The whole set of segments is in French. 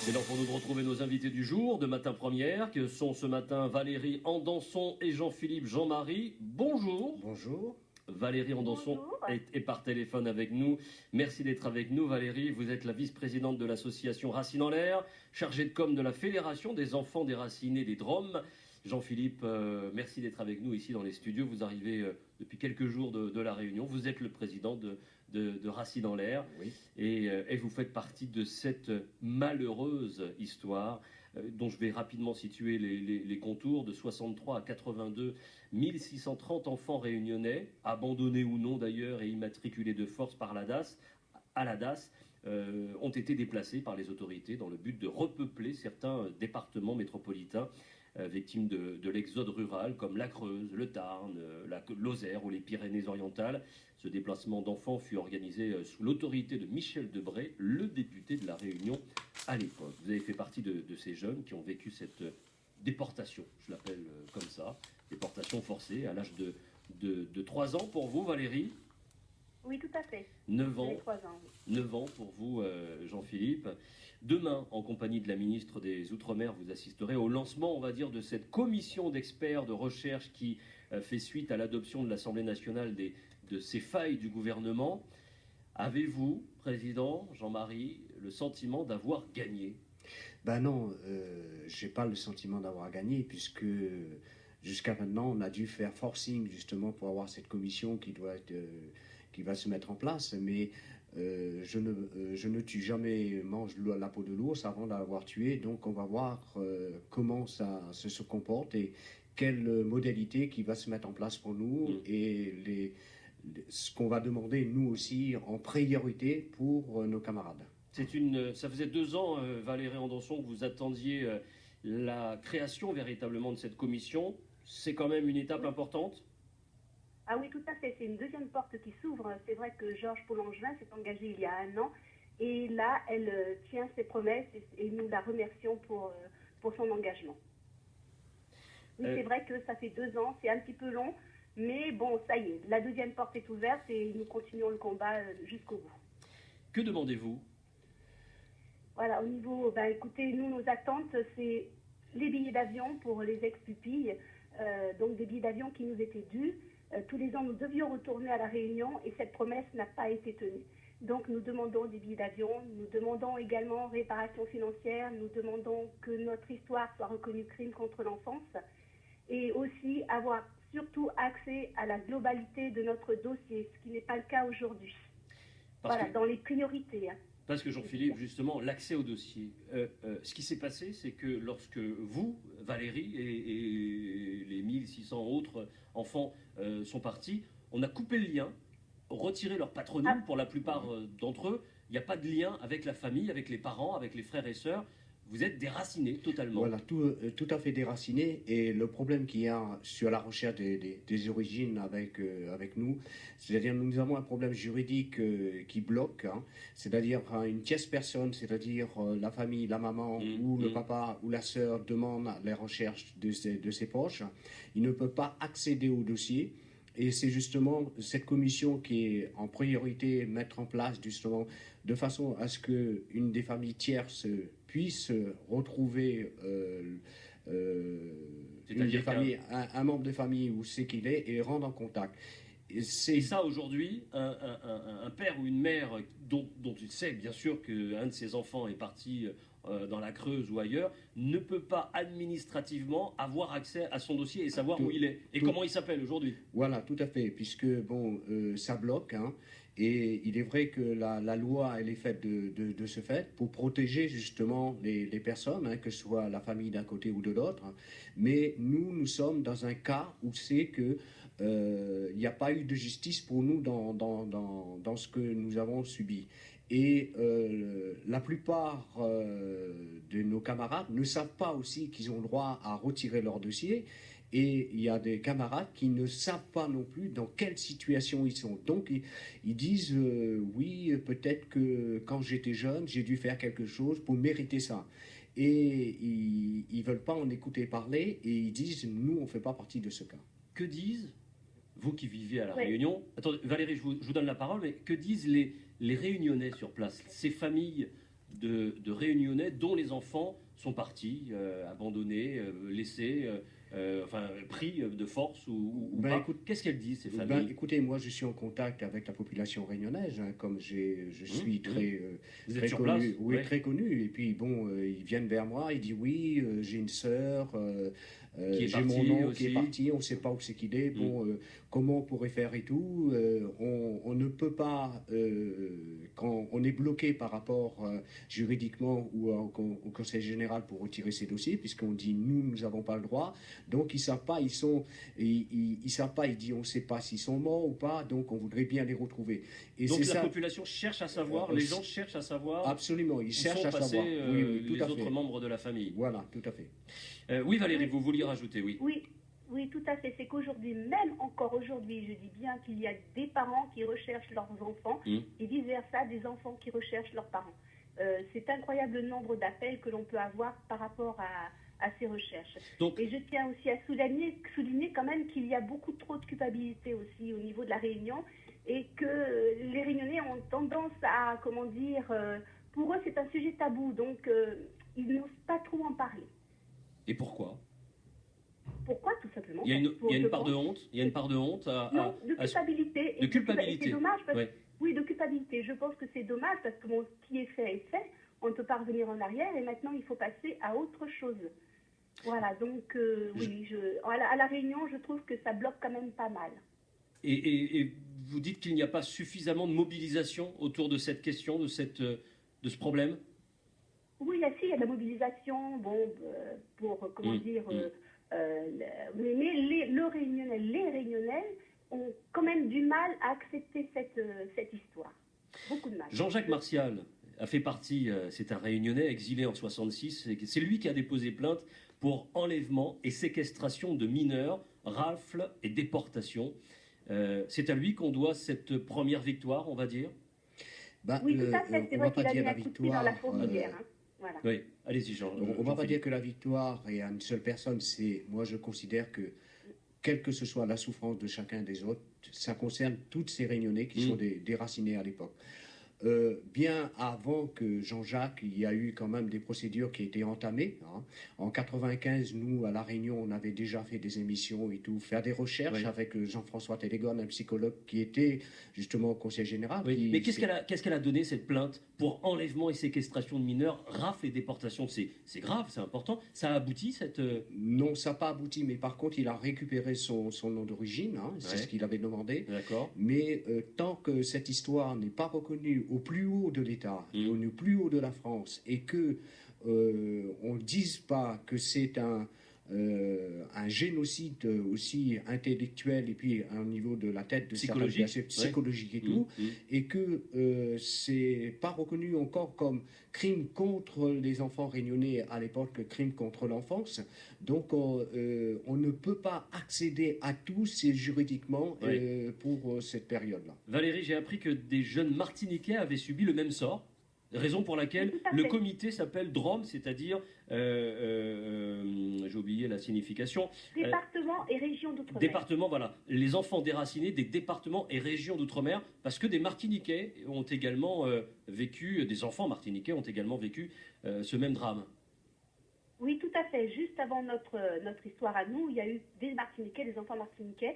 C'est l'heure pour nous de retrouver nos invités du jour, de Matin Première, que sont ce matin Valérie Andanson et Jean-Philippe Jean-Marie. Bonjour. Bonjour. Valérie Andanson est par téléphone avec nous. Merci d'être avec nous, Valérie. Vous êtes la vice-présidente de l'association Racine en l'air, chargée de com de la Fédération des enfants déracinés des Drômes. Jean-Philippe, merci d'être avec nous ici dans les studios. Vous arrivez depuis quelques jours de La Réunion. Vous êtes le président de Racine en l'air. Oui. Et vous faites partie de cette malheureuse histoire dont je vais rapidement situer les contours, de 63 à 82, 1630 enfants réunionnais, abandonnés ou non d'ailleurs et immatriculés de force par la DAS, à la DAS, ont été déplacés par les autorités dans le but de repeupler certains départements métropolitains victimes de l'exode rural, comme la Creuse, le Tarn, la Lozère ou les Pyrénées-Orientales. Ce déplacement d'enfants fut organisé sous l'autorité de Michel Debré, le député de La Réunion à l'époque. Vous avez fait partie de ces jeunes qui ont vécu cette déportation, je l'appelle comme ça, déportation forcée à l'âge de 3 ans pour vous, Valérie. Oui, tout à fait. 9 ans. 3 ans. 9 ans pour vous, Jean-Philippe. Demain, en compagnie de la ministre des Outre-mer, vous assisterez au lancement, on va dire, de cette commission d'experts de recherche qui fait suite à l'adoption de l'Assemblée nationale de ces failles du gouvernement. Avez-vous, Président Jean-Marie, le sentiment d'avoir gagné? Ben non, j'ai pas le sentiment d'avoir gagné, puisque jusqu'à maintenant, on a dû faire forcing justement pour avoir cette commission qui va se mettre en place, mais je ne tue jamais, mange la peau de l'ours avant d'avoir tué, donc on va voir comment ça se comporte et quelle modalité qui va se mettre en place pour nous et ce qu'on va demander nous aussi en priorité pour nos camarades. Ça faisait 2 ans, Valérie Andanson, que vous attendiez la création véritablement de cette commission. C'est quand même une étape importante? Ah oui, tout à fait. C'est une deuxième porte qui s'ouvre. C'est vrai que Georges Paulangevin s'est engagé il y a 1 an. Et là, elle tient ses promesses et nous la remercions pour son engagement. Oui, c'est vrai que ça fait 2 ans. C'est un petit peu long. Mais bon, ça y est. La deuxième porte est ouverte et nous continuons le combat jusqu'au bout. Que demandez-vous? Voilà, au niveau... écoutez, nous, nos attentes, c'est les billets d'avion pour les ex-pupilles. Donc des billets d'avion qui nous étaient dus. Tous les ans, nous devions retourner à La Réunion et cette promesse n'a pas été tenue. Donc nous demandons des billets d'avion, nous demandons également réparation financière, nous demandons que notre histoire soit reconnue crime contre l'enfance et aussi avoir surtout accès à la globalité de notre dossier, ce qui n'est pas le cas aujourd'hui. Voilà, dans les priorités. Parce que Jean-Philippe, justement, l'accès au dossier, ce qui s'est passé, c'est que lorsque vous, Valérie, et les 1600 autres enfants sont partis, on a coupé le lien, retiré leur patronyme pour la plupart d'entre eux. Il n'y a pas de lien avec la famille, avec les parents, avec les frères et sœurs. Vous êtes déracinés totalement. Voilà, tout à fait déracinés. Et le problème qu'il y a sur la recherche des origines avec nous, c'est-à-dire nous avons un problème juridique qui bloque, hein, c'est-à-dire une tierce personne, c'est-à-dire la famille, la maman ou le papa ou la sœur demande les recherches de ses proches. Il ne peut pas accéder au dossier. Et c'est justement cette commission qui est en priorité mettre en place justement de façon à ce qu'une des familles tierces puisse retrouver un membre de famille où c'est qu'il est et rendre en contact. Et ça, aujourd'hui, un père ou une mère dont il sait bien sûr qu'un de ses enfants est parti dans la Creuse ou ailleurs, ne peut pas administrativement avoir accès à son dossier et savoir où il est. Et comment il s'appelle aujourd'hui. Voilà, tout à fait, puisque bon, ça bloque. Hein, et il est vrai que la loi, elle est faite de ce fait pour protéger justement les personnes, hein, que ce soit la famille d'un côté ou de l'autre. Hein. Mais nous sommes dans un cas où c'est que il n'y a pas eu de justice pour nous dans ce que nous avons subi. Et la plupart de nos camarades ne savent pas aussi qu'ils ont le droit à retirer leur dossier. Et il y a des camarades qui ne savent pas non plus dans quelle situation ils sont. Donc ils disent oui, peut-être que quand j'étais jeune, j'ai dû faire quelque chose pour mériter ça. Et ils ne veulent pas en écouter parler et ils disent nous, on ne fait pas partie de ce cas. Que disent, vous qui vivez à La Réunion, attendez, Valérie, je vous donne la parole, mais que disent les Réunionnais sur place, ces familles de Réunionnais dont les enfants sont partis, abandonnés, laissés, enfin pris de force ou Ben, pas. écoute, Qu'est-ce qu'elles disent, ces Ben, familles? écoutez, moi je suis en contact avec la population réunionnaise, hein, comme je suis Mmh. Vous êtes très sur connu, place? oui, Ouais. très connu. Et puis bon, ils viennent vers moi, ils disent oui, j'ai une sœur, Qui est j'ai mon parti oncle qui est aussi? parti, on ne sait pas où c'est qu'il est, Mmh. bon, comment on pourrait faire et tout. On ne peut pas, quand on est bloqué par rapport juridiquement ou au Conseil général pour retirer ces dossiers, puisqu'on dit nous n'avons pas le droit, donc ils savent pas, ils savent pas, ils disent on ne sait pas s'ils sont morts ou pas, donc on voudrait bien les retrouver. Et Donc c'est la ça, population cherche à savoir, les gens cherchent à savoir absolument, ils où cherchent sont à passés savoir. Oui, oui, tout les à autres fait. membres de la famille. Voilà, tout à fait. Oui, Valérie, Oui. vous vouliez rajouter, oui. Oui, oui, tout à fait. C'est qu'aujourd'hui, même encore aujourd'hui, je dis bien qu'il y a des parents qui recherchent leurs enfants Mmh. et vice-versa, des enfants qui recherchent leurs parents. C'est incroyable le nombre d'appels que l'on peut avoir par rapport à ces recherches. Donc, Et je tiens aussi à souligner quand même qu'il y a beaucoup trop de culpabilité aussi au niveau de la Réunion et que les Réunionnais ont tendance à, comment dire, pour eux c'est un sujet tabou, donc ils n'osent pas trop en parler. et pourquoi? Pourquoi? Tout simplement. Il y a je une part de pense. honte. Il y a une part de honte Non, de culpabilité. de Et culpabilité. c'est dommage parce Ouais. oui, de culpabilité. Je pense que c'est dommage parce que bon, ce qui est fait est fait. On ne peut pas revenir en arrière et maintenant il faut passer à autre chose. Voilà, donc oui, à la Réunion, je trouve que ça bloque quand même pas mal. Et vous dites qu'il n'y a pas suffisamment de mobilisation autour de cette question, de ce problème? Oui, il y a de la mobilisation, bon, pour, comment dire, mais les Réunionnais ont quand même du mal à accepter cette histoire. Beaucoup de mal. Jean-Jacques Martial a fait partie, c'est un Réunionnais exilé en 66, c'est lui qui a déposé plainte pour enlèvement et séquestration de mineurs, rafle et déportation. C'est à lui qu'on doit cette première victoire, on va dire. Ben, Oui, tout à fait. C'est on vrai va pas qu'il a dire mis la un coup de pied dans la victoire. fourmilière. Hein. Voilà. Oui, allez-y, Jean. On ne va pas dire que la victoire est à une seule personne. Moi, je considère que, quelle que ce soit la souffrance de chacun des autres, ça concerne toutes ces Réunionnais qui sont déracinés à l'époque. Bien avant que Jean-Jacques, il y a eu quand même des procédures qui étaient entamées. Hein. En 95, nous, à La Réunion, on avait déjà fait des émissions et tout, faire des recherches avec Jean-François Télégone, un psychologue qui était justement au Conseil général. Oui. Mais qu'est-ce qu'elle a donné, cette plainte pour enlèvement et séquestration de mineurs, rafle et déportation? C'est grave, c'est important. Ça a abouti, cette... Non, ça n'a pas abouti, mais par contre, il a récupéré son nom d'origine, hein, c'est ce qu'il avait demandé. D'accord. Mais tant que cette histoire n'est pas reconnue au plus haut de l'État, au plus haut de la France, et que on ne dise pas que c'est un génocide aussi intellectuel et puis au niveau de la tête de psychologique et tout, et que c'est pas reconnu encore comme crime contre les enfants réunionnais à l'époque, crime contre l'enfance. Donc on ne peut pas accéder à tout juridiquement pour cette période-là. Valérie, j'ai appris que des jeunes Martiniquais avaient subi le même sort. Raison pour laquelle le comité s'appelle DROM, c'est-à-dire, j'ai oublié la signification. Département et région d'outre-mer. Département, voilà. Les enfants déracinés des départements et régions d'outre-mer, parce que des Martiniquais ont également vécu, des enfants martiniquais ont également vécu ce même drame. Oui, tout à fait. Juste avant notre histoire à nous, il y a eu des Martiniquais, des enfants martiniquais.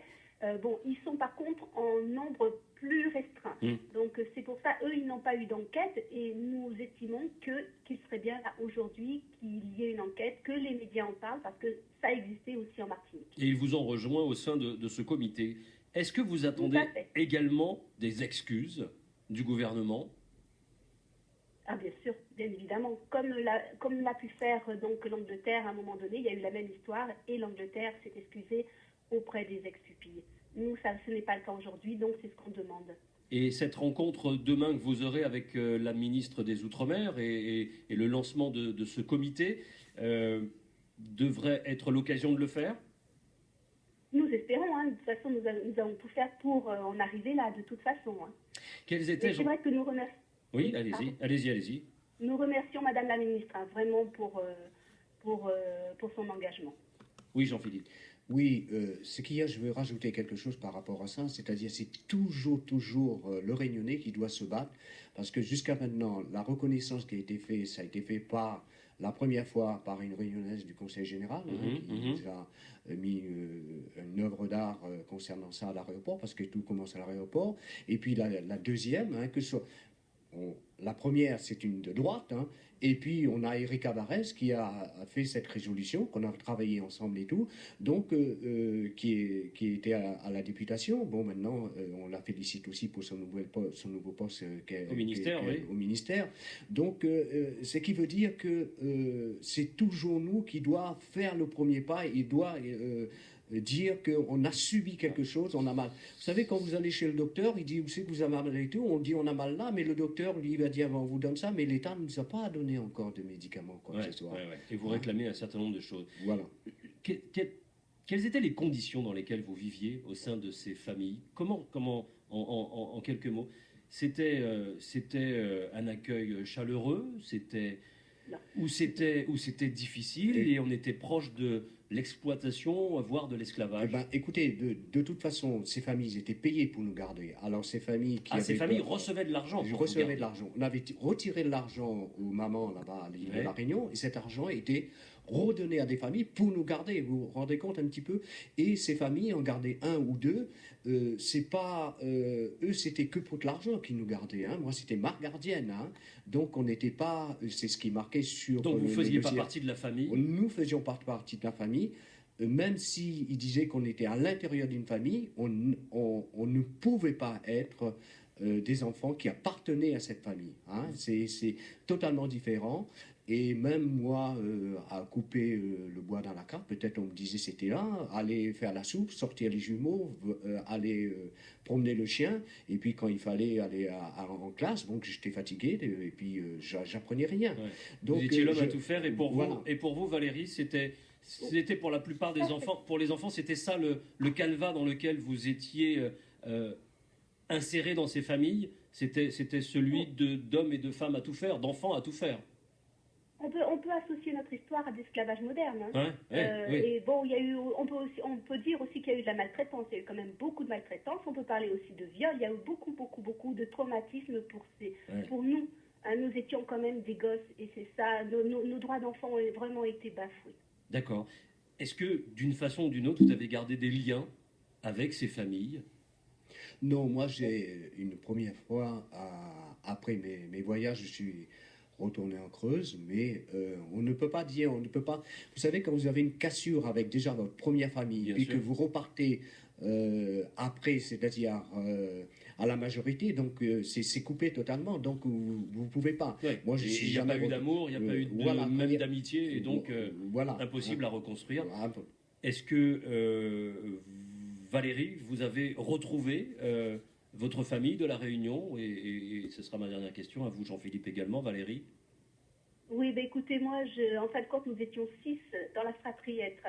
Bon, ils sont par contre en nombre plus restreint. Donc c'est pour ça, eux, ils n'ont pas eu d'enquête et nous estimons qu'il serait bien là aujourd'hui qu'il y ait une enquête, que les médias en parlent parce que ça existait aussi en Martinique. Et ils vous ont rejoint au sein de ce comité. Est-ce que vous attendez également des excuses du gouvernement? Ah bien sûr, bien évidemment. Comme l'a pu faire donc l'Angleterre à un moment donné, il y a eu la même histoire et l'Angleterre s'est excusée auprès des ex-pupilles. Nous, ce n'est pas le cas aujourd'hui, donc c'est ce qu'on demande. Et cette rencontre demain que vous aurez avec la ministre des Outre-mer et le lancement de ce comité devrait être l'occasion de le faire? Nous espérons. Hein. De toute façon, nous allons tout faire pour en arriver là, de toute façon. Hein. Quels étaient... C'est vrai que nous remercions... Oui, allez-y. Nous remercions Madame la Ministre, hein, vraiment pour son engagement. Oui, Jean-Philippe. Oui, ce qu'il y a, je veux rajouter quelque chose par rapport à ça, c'est-à-dire c'est toujours le Réunionnais qui doit se battre, parce que jusqu'à maintenant, la reconnaissance qui a été faite, ça a été fait par la première fois par une réunionnaise du Conseil général, hein, Mhm, qui mhm. nous a mis une œuvre d'art concernant ça à l'aéroport, parce que tout commence à l'aéroport, et puis la deuxième, hein, que ce soit la première, c'est une de droite, hein, et puis on a Erika Barès qui a fait cette résolution, qu'on a travaillé ensemble et tout, donc qui était à la députation. Bon, maintenant, on la félicite aussi pour son nouveau poste Au ministère, oui. au ministère. Donc, ce qui veut dire que c'est toujours nous qui doit faire le premier pas et doit dire qu'on a subi quelque chose, on a mal. Vous savez, quand vous allez chez le docteur, il dit, vous savez que vous avez mal et tout, on dit on a mal là, mais le docteur, lui, va dire, on vous donne ça, mais l'État ne nous a pas donné encore de médicaments, quoi que ce soit. Ouais. Et vous Hein? réclamez un certain nombre de choses. Voilà. Que- que- Quelles étaient les conditions dans lesquelles vous viviez au sein de ces familles? En quelques mots, c'était un accueil chaleureux, Non. ou c'était difficile et on était proche de l'exploitation, voire de Eh l'esclavage? ben, écoutez, de toute façon, ces familles étaient payées pour nous garder. Alors, ces familles qui Ces avaient familles recevaient de l'argent pour vous recevaient garder. de l'argent. On avait retiré de l'argent aux mamans là-bas à l'île de la Réunion, et cet argent était redonné à des familles pour nous garder. Vous vous rendez compte un petit peu? Et ces familles en gardaient un ou deux. C'est pas eux, c'était que pour de l'argent qu'ils nous gardaient. Hein. Moi, c'était ma gardienne. Hein. Donc, on n'était pas. C'est ce qui marquait sur. Donc vous ne le faisiez pas dossier. partie de la famille? Nous faisions partie de la famille. Même s'ils disaient qu'on était à l'intérieur d'une famille, on ne pouvait pas être des enfants qui appartenaient à cette famille. Hein. C'est totalement différent. Et même moi, à couper le bois dans la carte, peut-être on me disait c'était là, aller faire la soupe, sortir les jumeaux, aller promener le chien. Et puis quand il fallait aller en classe, donc j'étais fatigué et puis j'apprenais rien. Ouais. Donc, Vous étiez l'homme à tout faire et pour voilà. vous, Valérie, c'était pour la plupart des enfants, pour les enfants, c'était ça le canevas dans lequel vous étiez inséré dans ces familles. C'était celui d'hommes et de femmes à tout faire, d'enfants à tout faire. On peut associer notre histoire à l'esclavage moderne. Hein. Oui. Et bon, il y a eu, on peut dire aussi qu'il y a eu de la maltraitance. Il y a eu quand même beaucoup de maltraitance. On peut parler aussi de viol. Il y a eu beaucoup de traumatisme pour nous. Hein, nous étions quand même des gosses et c'est ça. Nos droits d'enfants ont vraiment été bafoués. D'accord. Est-ce que d'une façon ou d'une autre, vous avez gardé des liens avec ces familles? Non, moi j'ai une première fois, après mes voyages, je suis retourné en Creuse, mais on ne peut pas dire, on ne peut pas. Vous savez, quand vous avez une cassure avec déjà votre première famille, Bien puis sûr. que vous repartez après, c'est-à-dire à la majorité, donc c'est coupé totalement, donc vous ne pouvez pas. Ouais. Moi, je Et suis il n'y a jamais pas eu d'amour, il n'y a pas eu voilà, même quand d'amitié, et donc voilà, impossible à reconstruire. Voilà. Est-ce que, Valérie, vous avez retrouvé votre famille de la Réunion et ce sera ma dernière question, à vous Jean-Philippe également, Valérie? Oui, ben écoutez, moi, en fin de compte, nous étions 6 dans la fratrie être